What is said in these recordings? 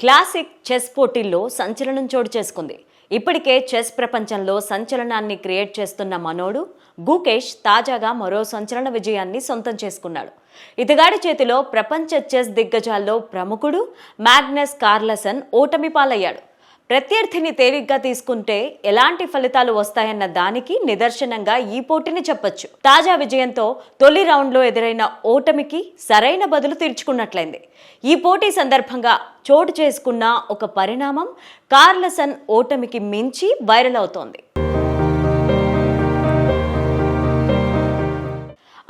Classic chess పోటీల్లో సంచలనం చోటు చేసుకుంది. ఇప్పటికే చెస్ ప్రపంచంలో సంచలనాన్ని క్రియేట్ చేస్తున్న మనోడు గుకేష్ తాజాగా మరో సంచలన విజయాన్ని సొంతం చేసుకున్నాడు. ఇతగాడి చేతిలో ప్రపంచ చెస్ దిగ్గజాల్లో ప్రముఖుడు మాగ్నస్ కార్ల్సన్ ఓటమి పాలయ్యాడు. ప్రత్యర్థిని తేలిగ్గా తీసుకుంటే ఎలాంటి ఫలితాలు వస్తాయన్న దానికి నిదర్శనంగా ఈ పోటీని చెప్పొచ్చు. తాజా విజయంతో తొలి రౌండ్లో ఎదురైన ఓటమికి సరైన బదులు తీర్చుకున్నట్లయింది. ఈ పోటీ సందర్భంగా చోటు చేసుకున్న ఒక పరిణామం కార్ల్సన్ ఓటమికి మించి వైరల్ అవుతోంది.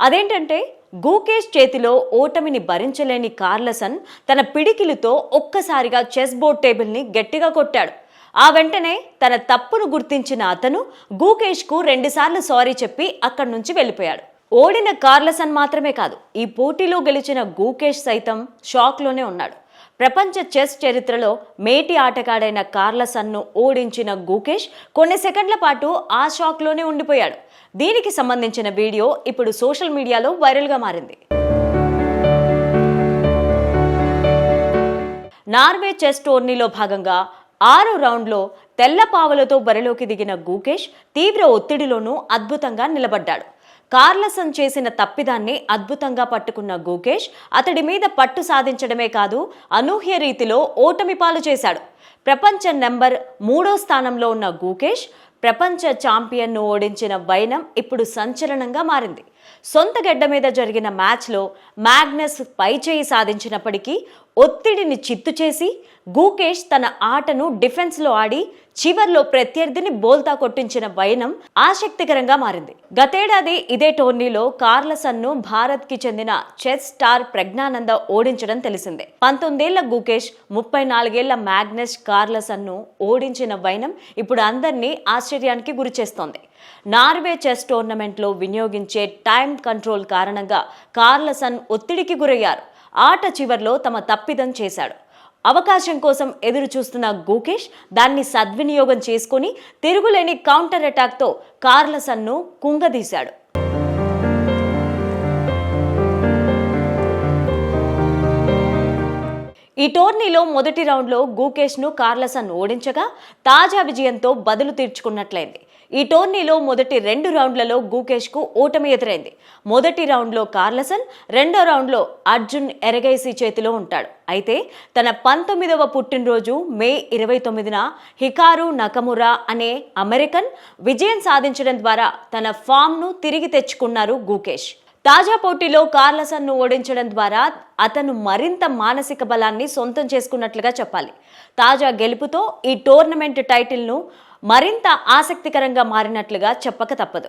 అదేంటంటే గుకేష్ చేతిలో ఓటమిని భరించలేని కార్ల్సన్ తన పిడికిలితో ఒక్కసారిగా చెస్ బోర్డ్ టేబుల్ని గట్టిగా కొట్టాడు. ఆ వెంటనే తన తప్పును గుర్తించిన అతను గుకేష్కు 2 సార్లు సారీ చెప్పి అక్కడి నుంచి వెళ్ళిపోయాడు. ఓడిన కార్ల్సన్ మాత్రమే కాదు, ఈ పోటీలో గెలిచిన గుకేష్ సైతం షాక్లోనే ఉన్నాడు. ప్రపంచ చెస్ చరిత్రలో మేటి ఆటగాడైన కార్ల్సన్ను ఓడించిన గుకేష్ కొన్ని సెకండ్ల పాటు ఆ షాక్లోనే ఉండిపోయాడు. దీనికి సంబంధించిన వీడియో ఇప్పుడు సోషల్ మీడియాలో వైరల్గా మారింది. నార్వే చెస్ టోర్నీలో భాగంగా 6వ రౌండ్లో తెల్ల పావులతో బరిలోకి దిగిన గుకేష్ తీవ్ర ఒత్తిడిలోనూ అద్భుతంగా నిలబడ్డాడు. కార్ల్సన్ చేసిన తప్పిదాన్ని అద్భుతంగా పట్టుకున్న గుకేష్ అతడి మీద పట్టు సాధించడమే కాదు, అనూహ్య రీతిలో ఓటమి పాలు చేశాడు. ప్రపంచ నెంబర్ 3వ స్థానంలో ఉన్న గుకేష్ ప్రపంచ ఛాంపియన్ను ఓడించిన వైనం ఇప్పుడు సంచలనంగా మారింది. సొంత గడ్డ మీద జరిగిన మ్యాచ్లో మాగ్నస్ పైచేయి సాధించినప్పటికీ ఒత్తిడిని చిత్తు చేసి గుకేష్ తన ఆటను డిఫెన్స్లో ఆడి చివర్లో ప్రత్యర్థిని బోల్తా కొట్టించిన వైనం ఆసక్తికరంగా మారింది. గతేడాది ఇదే టోర్నీలో కార్ల్సన్ను భారత్కి చెందిన చెస్ స్టార్ ప్రజ్ఞానంద ఓడించడం తెలిసిందే. 19 ఏళ్ల గుకేష్ 34 ఏళ్ల మాగ్నస్ కార్ల్సన్ను ఓడించిన వైనం ఇప్పుడు అందరినీ ఆశ్చర్యానికి గురిచేస్తోంది. నార్వే చెస్ టోర్నమెంట్లో వినియోగించే టైం కంట్రోల్ కారణంగా కార్ల్సన్ ఒత్తిడికి గురయ్యారు. ఆట చివర్లో తమ తప్పిదం చేశాడు. అవకాశం కోసం ఎదురు చూస్తున్న గుకేష్ దాన్ని సద్వినియోగం చేసుకుని తిరుగులేని కౌంటర్ అటాక్తో కార్ల్సన్ను కుంగదీశాడు. ఈ టోర్నీలో మొదటి రౌండ్లో గుకేష్ను కార్ల్సన్ ఓడించగా తాజా విజయంతో బదులు తీర్చుకున్నట్లయింది. ఈ టోర్నీలో మొదటి 2 రౌండ్లలో గుకేష్కు ఓటమి ఎదురైంది. మొదటి రౌండ్లో కార్ల్సన్, 2వ రౌండ్లో అర్జున్ ఎరగైసీ చేతిలో ఉంటాడు. అయితే తన 19వ పుట్టినరోజు మే 29న హికారు నకమురా అనే అమెరికన్ విజయం సాధించడం ద్వారా తన ఫామ్ను తిరిగి తెచ్చుకున్నారు గుకేష్. తాజా పోటీలో కార్ల్సన్ను ఓడించడం ద్వారా అతను మరింత మానసిక బలాన్ని సొంతం చేసుకున్నట్లుగా చెప్పాలి. తాజా గెలుపుతో ఈ టోర్నమెంట్ టైటిల్ను మరింత ఆసక్తికరంగా మారినట్లుగా చెప్పక తప్పదు.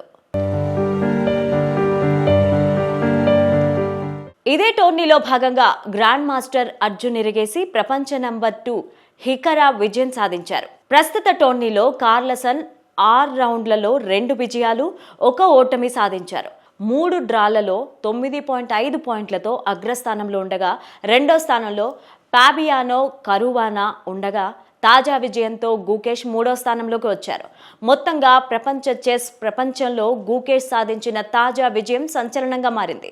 ఇదే టోర్నీలో భాగంగా గ్రాండ్ మాస్టర్ అర్జున్ ఎరగైసీ ప్రపంచ నంబర్ 2 హికరా విజయం సాధించారు. ప్రస్తుత టోర్నీలో కార్ల్సన్ 6 రౌండ్లలో 2 విజయాలు, 1 ఓటమి సాధించారు. 3 డ్రాలలో 9.5 పాయింట్లతో అగ్రస్థానంలో ఉండగా 2వ స్థానంలో ఫాబియానో కరువానా ఉండగా తాజా విజయంతో గుకేష్ 3వ స్థానంలోకి వచ్చారు. మొత్తంగా ప్రపంచ చెస్ ప్రపంచంలో గుకేష్ సాధించిన తాజా విజయం సంచలనంగా మారింది.